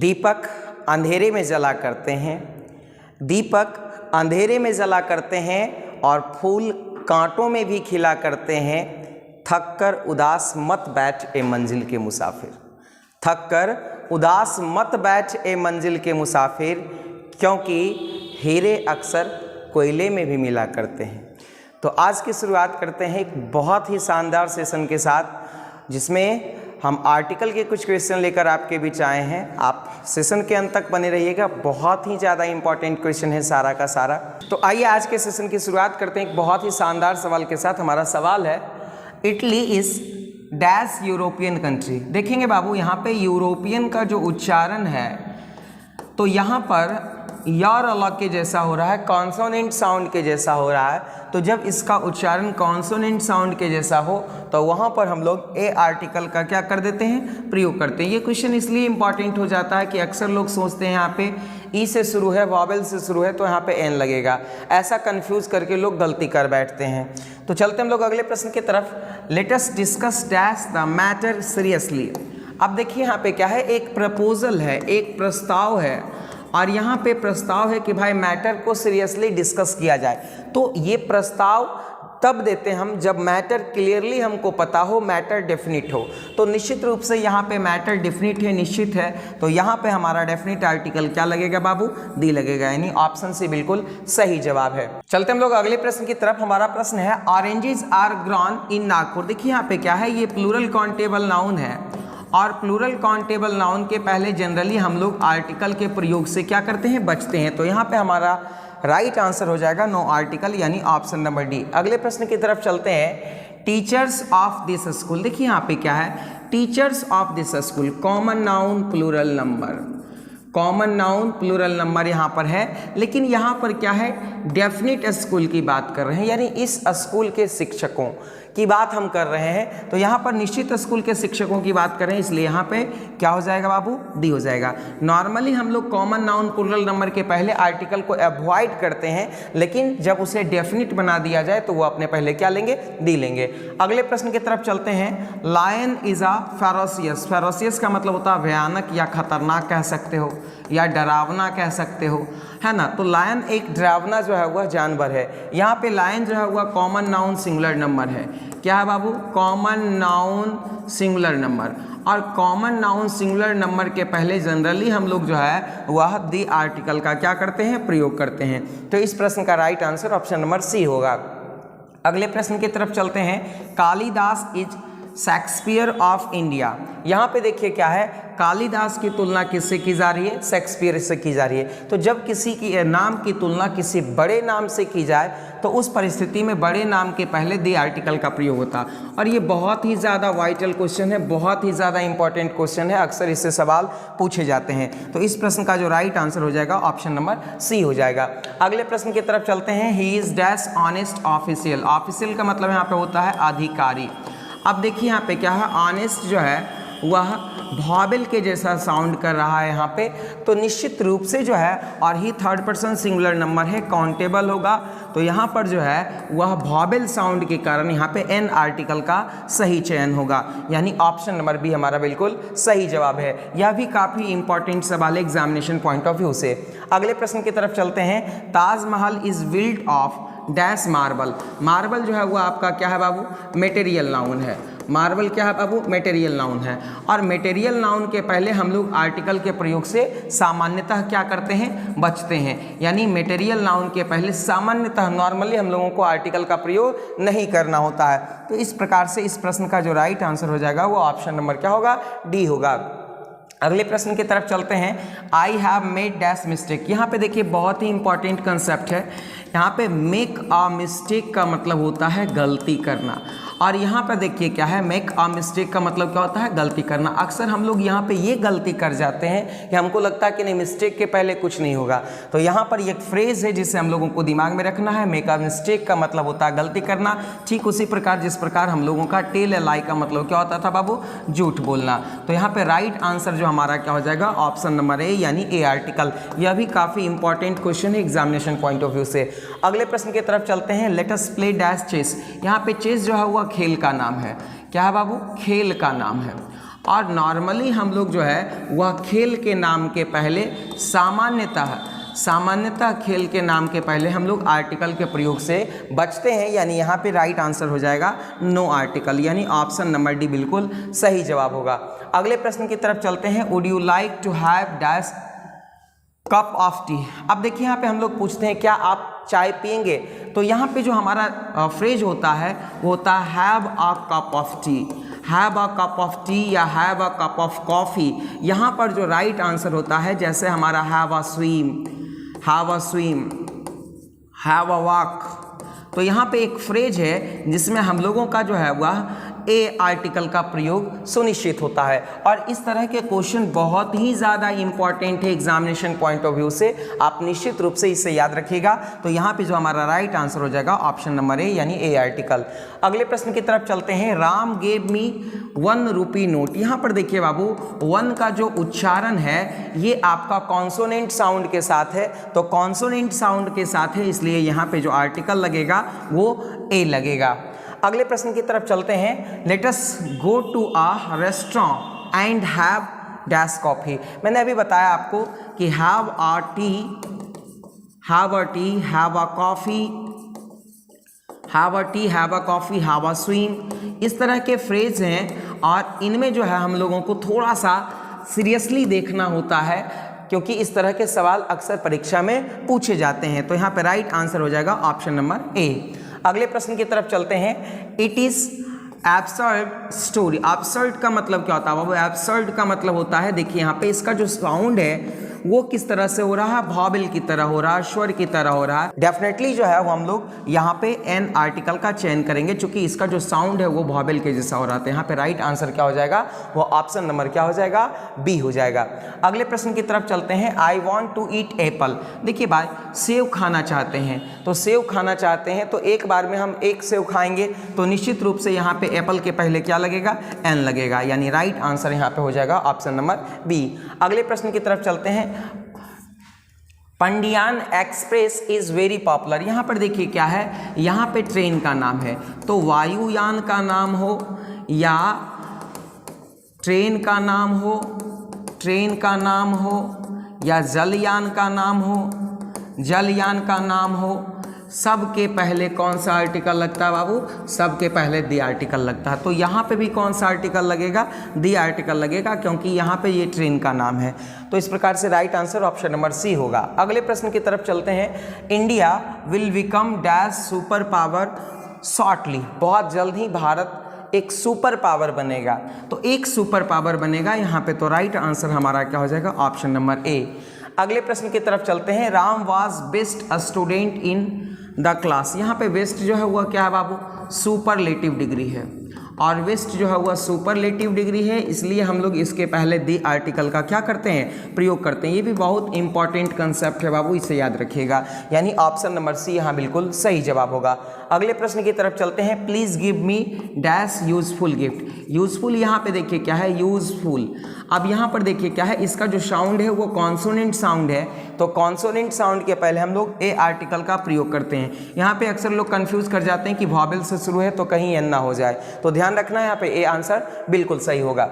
दीपक अंधेरे में जला करते हैं, दीपक अंधेरे में जला करते हैं और फूल कांटों में भी खिला करते हैं। थक कर उदास मत बैठ ए मंजिल के मुसाफिर, थक कर उदास मत बैठ ए मंजिल के मुसाफिर, क्योंकि हीरे अक्सर कोयले में भी मिला करते हैं। तो आज की शुरुआत करते हैं एक बहुत ही शानदार सेशन के साथ, जिसमें हम आर्टिकल के कुछ क्वेश्चन लेकर आपके बीच आए हैं। आप सेशन के अंत तक बने रहिएगा, बहुत ही ज़्यादा इंपॉर्टेंट क्वेश्चन है सारा का सारा। तो आइए आज के सेशन की शुरुआत करते हैं एक बहुत ही शानदार सवाल के साथ। हमारा सवाल है, Italy is dash European country. देखेंगे बाबू, यहाँ पे यूरोपियन का जो उच्चारण है तो यहाँ पर यार अलग के जैसा हो रहा है, कॉन्सोनेंट साउंड के जैसा हो रहा है। तो जब इसका उच्चारण कॉन्सोनेंट साउंड के जैसा हो तो वहाँ पर हम लोग ए आर्टिकल का क्या कर देते हैं, प्रयोग करते हैं। ये क्वेश्चन इसलिए इंपॉर्टेंट हो जाता है कि अक्सर लोग सोचते हैं यहाँ पे ई से शुरू है, वॉवेल से शुरू है तो यहाँ पे एन लगेगा, ऐसा कंफ्यूज करके लोग गलती कर बैठते हैं। तो चलते हम लोग अगले प्रश्न की तरफ। Let us discuss dash the matter seriously. अब देखिए यहाँ पे क्या है, एक प्रपोजल है, एक प्रस्ताव है, और यहाँ पे प्रस्ताव है कि भाई मैटर को सीरियसली डिस्कस किया जाए। तो ये प्रस्ताव तब देते हैं हम जब मैटर क्लियरली हमको पता हो, मैटर डेफिनिट हो। तो निश्चित रूप से यहाँ पे मैटर डेफिनिट है, निश्चित है। तो यहाँ पे हमारा डेफिनिट आर्टिकल क्या लगेगा बाबू, डी लगेगा, यानी ऑप्शन सी बिल्कुल सही जवाब है। चलते हम लोग अगले प्रश्न की तरफ। हमारा प्रश्न है, oranges are grown in Nagpur. देखिए यहाँ पे क्या है, ये प्लूरल काउंटेबल नाउन है, और प्लूरल काउंटेबल नाउन के पहले जनरली हम लोग आर्टिकल के प्रयोग से क्या करते हैं, बचते हैं। तो यहाँ पे हमारा राइट आंसर हो जाएगा नो आर्टिकल, यानी ऑप्शन नंबर डी। अगले प्रश्न की तरफ चलते हैं। Teachers of this school. देखिए यहाँ पे क्या है, teachers of this school, common noun plural number, common noun plural number यहाँ पर है, लेकिन यहाँ पर क्या है, डेफिनिट स्कूल की बात कर रहे हैं, यानी इस स्कूल के शिक्षकों की बात हम कर रहे हैं। तो यहाँ पर निश्चित स्कूल के शिक्षकों की बात कर रहे हैं, इसलिए यहाँ पे क्या हो जाएगा बाबू, डी हो जाएगा। नॉर्मली हम लोग कॉमन नाउन प्लूरल नंबर के पहले आर्टिकल को अवॉइड करते हैं, लेकिन जब उसे डेफिनिट बना दिया जाए तो वो अपने पहले क्या लेंगे, डी लेंगे। अगले प्रश्न की तरफ चलते हैं। Lion is a ferocious. Ferocious का मतलब होता है भयानक या खतरनाक कह सकते हो, या डरावना कह सकते हो, है ना। तो लायन एक डरावना जो है वह जानवर है। यहाँ पे लायन जो है वह कॉमन नाउन सिंगुलर नंबर है। क्या है बाबू, कॉमन नाउन सिंगुलर नंबर, और कॉमन नाउन सिंगुलर नंबर के पहले जनरली हम लोग जो है वह दी आर्टिकल का क्या करते हैं, प्रयोग करते हैं। तो इस प्रश्न का right answer option number C होगा। अगले प्रश्न की तरफ चलते हैं। Kalidas is Shakespeare of India. यहाँ पे देखिए क्या है, कालिदास की तुलना किससे की जा रही है, शेक्सपियर से की जा रही है। तो जब किसी की नाम की तुलना किसी बड़े नाम से की जाए तो उस परिस्थिति में बड़े नाम के पहले दी आर्टिकल का प्रयोग होता। और ये बहुत ही ज़्यादा वाइटल क्वेश्चन है, बहुत ही ज़्यादा इंपॉर्टेंट क्वेश्चन है, अक्सर इससे सवाल पूछे जाते हैं। तो इस प्रश्न का जो राइट आंसर हो जाएगा ऑप्शन नंबर सी हो जाएगा। अगले प्रश्न की तरफ चलते हैं। He is dash honest official. Official का मतलब यहाँ पे होता है अधिकारी। अब देखिए यहाँ पे क्या है, ऑनेस्ट जो है वह वॉवेल के जैसा साउंड कर रहा है यहाँ पे, तो निश्चित रूप से जो है, और ही थर्ड पर्सन सिंगुलर नंबर है, काउंटेबल होगा। तो यहाँ पर जो है वह वॉवेल साउंड के कारण यहाँ पे एन आर्टिकल का सही चयन होगा, यानी ऑप्शन नंबर बी हमारा बिल्कुल सही जवाब है। यह भी काफ़ी इंपॉर्टेंट सवाल है एग्जामिनेशन पॉइंट ऑफ व्यू से। अगले प्रश्न की तरफ चलते हैं। Taj Mahal is built of dash marble. Marble जो है वो आपका क्या है बाबू, मटेरियल नाउन है। मार्बल क्या है बाबू, मटेरियल नाउन है। और मटेरियल नाउन के पहले हम लोग आर्टिकल के प्रयोग से सामान्यतः क्या करते हैं, बचते हैं। यानी मटेरियल नाउन के पहले सामान्यतः नॉर्मली हम लोगों को आर्टिकल का प्रयोग नहीं करना होता है। तो इस प्रकार से इस प्रश्न का जो राइट आंसर हो जाएगा वो ऑप्शन नंबर क्या होगा, डी होगा। अगले प्रश्न की तरफ चलते हैं। I have made dash mistake. यहाँ पे देखिए बहुत ही इंपॉर्टेंट कंसेप्ट है। यहाँ पे मेक अ मिस्टेक का मतलब होता है गलती करना, और यहाँ पर देखिए क्या है, मेक अ मिस्टेक का मतलब क्या होता है, गलती करना। अक्सर हम लोग यहाँ पे ये गलती कर जाते हैं कि हमको लगता है कि नहीं, मिस्टेक के पहले कुछ नहीं होगा। तो यहाँ पर एक फ्रेज है जिसे हम लोगों को दिमाग में रखना है। मेक अ मिस्टेक का मतलब होता है गलती करना। ठीक उसी प्रकार जिस प्रकार हम लोगों का टेल ए लाई का मतलब क्या होता था बाबू, झूठ बोलना। तो यहाँ पे राइट आंसर जो हमारा क्या हो जाएगा, ऑप्शन नंबर ए, यानी ए आर्टिकल। यह भी काफ़ी इंपॉर्टेंट क्वेश्चन है एग्जामिनेशन पॉइंट ऑफ व्यू से। अगले प्रश्न की तरफ चलते हैं। Let us play dash chess. यहाँ पे चेस जो है वह खेल का नाम है। क्या है बाबू, खेल का नाम है। और नॉर्मली हम लोग जो है वह खेल के नाम के पहले सामान्यतः खेल के नाम के पहले हम लोग आर्टिकल के प्रयोग से बचते हैं, यानी यहाँ पे राइट आंसर हो जाएगा नो आर्टिकल, यानी ऑप्शन नंबर डी बिल्कुल सही जवाब होगा। अगले प्रश्न की तरफ चलते हैं। Would you like to have dash cup of tea. अब देखिए यहाँ पे हम लोग पूछते हैं क्या आप चाय पियेंगे, तो यहाँ पे जो हमारा फ्रेज होता है वो होता है have a cup of tea, have a cup of tea या have a cup of coffee. यहाँ पर जो राइट आंसर होता है, जैसे हमारा have a swim, have a walk, तो यहाँ पे एक फ्रेज है जिसमें हम लोगों का जो है वह ए आर्टिकल का प्रयोग सुनिश्चित होता है। और इस तरह के क्वेश्चन बहुत ही ज़्यादा इंपॉर्टेंट है एग्जामिनेशन पॉइंट ऑफ व्यू से, आप निश्चित रूप से इसे याद रखिएगा। तो यहाँ पे जो हमारा राइट आंसर हो जाएगा ऑप्शन नंबर ए, यानी ए आर्टिकल। अगले प्रश्न की तरफ चलते हैं। Ram gave me 1 rupee note. यहाँ पर देखिए बाबू, 1 का जो उच्चारण है ये आपका कॉन्सोनेंट साउंड के साथ है, तो कॉन्सोनेंट साउंड के साथ है, इसलिए यहाँ पे जो आर्टिकल लगेगा वो ए लगेगा। अगले प्रश्न की तरफ चलते हैं। Let us go to a restaurant and have dash coffee. मैंने अभी बताया आपको कि have a tea, have a tea, have a coffee, have a tea, have a coffee, have a swim, इस तरह के फ्रेज हैं और इनमें जो है हम लोगों को थोड़ा सा सीरियसली देखना होता है, क्योंकि इस तरह के सवाल अक्सर परीक्षा में पूछे जाते हैं। तो यहाँ पे राइट आंसर हो जाएगा ऑप्शन नंबर ए। अगले प्रश्न की तरफ चलते हैं। It is absurd story. Absurd का मतलब क्या होता है बाबू? एब्सर्ड का मतलब होता है, देखिए यहाँ पे इसका जो साउंड है वो किस तरह से हो रहा है, वॉवेल की तरह हो रहा है, स्वर की तरह हो रहा है। डेफिनेटली जो है वो हम लोग यहाँ पे एन आर्टिकल का चयन करेंगे, क्योंकि इसका जो साउंड है वो वॉवेल के जैसा हो रहा है। यहाँ पे राइट आंसर क्या हो जाएगा, वो ऑप्शन नंबर क्या हो जाएगा, बी हो जाएगा। अगले प्रश्न की तरफ चलते हैं। I want to eat apple. देखिए भाई, सेव खाना चाहते हैं, तो सेव खाना चाहते हैं तो एक बार में हम एक सेव खाएंगे, तो निश्चित रूप से यहाँ पे एप्पल के पहले क्या लगेगा, एन लगेगा, यानी राइट आंसर यहाँ पे हो जाएगा ऑप्शन नंबर बी। अगले प्रश्न की तरफ चलते हैं। पंडियान एक्सप्रेस इज़ वेरी पॉपुलर। यहाँ पर देखिए क्या है, यहाँ पे ट्रेन का नाम है, तो वायुयान का नाम हो या ट्रेन का नाम हो, ट्रेन का नाम हो या जलयान का नाम हो, जलयान का नाम हो, सबके पहले कौन सा आर्टिकल लगता है बाबू? सबके पहले दी आर्टिकल लगता है। तो यहाँ पे भी कौन सा आर्टिकल लगेगा, दी आर्टिकल लगेगा, क्योंकि यहाँ पे ये ट्रेन का नाम है। तो इस प्रकार से right answer option number C होगा। अगले प्रश्न की तरफ चलते हैं। India will become dash super power shortly. बहुत जल्द ही भारत एक सुपर पावर बनेगा, तो एक सुपर पावर बनेगा यहाँ पे, तो राइट आंसर हमारा क्या हो जाएगा, ऑप्शन नंबर ए। अगले प्रश्न की तरफ चलते हैं। Ram was best student in the class. यहाँ पे बेस्ट जो है वह क्या है बाबू, सुपरलेटिव डिग्री है, और वेस्ट जो है वह सुपरलेटिव डिग्री है, इसलिए हम लोग इसके पहले दी आर्टिकल का क्या करते हैं, प्रयोग करते हैं। ये भी बहुत इंपॉर्टेंट कंसेप्ट है बाबू, इसे याद रखिएगा, यानी ऑप्शन नंबर सी यहाँ बिल्कुल सही जवाब होगा। अगले प्रश्न की तरफ चलते हैं। Please give me dash useful gift. Useful यहाँ पे देखिए क्या है, यूजफुल। अब यहाँ पर देखिए क्या है, इसका जो साउंड है वो कॉन्सोनेंट साउंड है, तो कॉन्सोनेंट साउंड के पहले हम लोग ए आर्टिकल का प्रयोग करते हैं। यहाँ पे अक्सर लोग कंफ्यूज कर जाते हैं कि वॉवेल से शुरू है तो कहीं एन ना हो जाए, तो ध्यान रखना है यहाँ पे ए आंसर बिल्कुल सही होगा।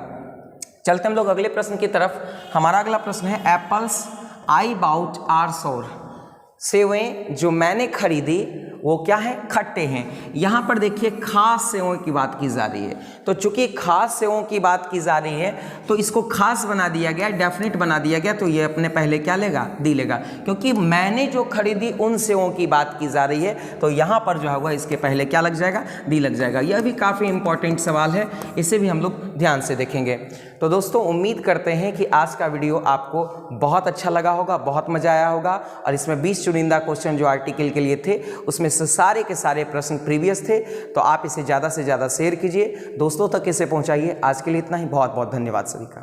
चलते हम लोग अगले प्रश्न की तरफ। हमारा अगला प्रश्न है। एप्पल्स आई बाउट आर सोर। सेवें जो मैंने खरीदी वो क्या है, खट्टे हैं। यहाँ पर देखिए खास सेवों की बात की जा रही है, तो चूंकि खास सेवों की बात की जा रही है तो इसको खास बना दिया गया, डेफिनेट बना दिया गया, तो ये अपने पहले क्या लेगा, दी लेगा, क्योंकि मैंने जो खरीदी उन सेवों की बात की जा रही है, तो यहाँ पर जो है वह इसके पहले क्या लग जाएगा, दी लग जाएगा। यह भी काफ़ी इंपॉर्टेंट सवाल है, इसे भी हम लोग ध्यान से देखेंगे। तो दोस्तों उम्मीद करते हैं कि आज का वीडियो आपको बहुत अच्छा लगा होगा, बहुत मज़ा आया होगा, और इसमें 20 चुनिंदा क्वेश्चन जो आर्टिकल के लिए थे उसमें से सारे के सारे प्रश्न प्रीवियस थे, तो आप इसे ज़्यादा से ज़्यादा शेयर कीजिए, दोस्तों तक इसे पहुंचाइए। आज के लिए इतना ही, बहुत बहुत धन्यवाद सभी का।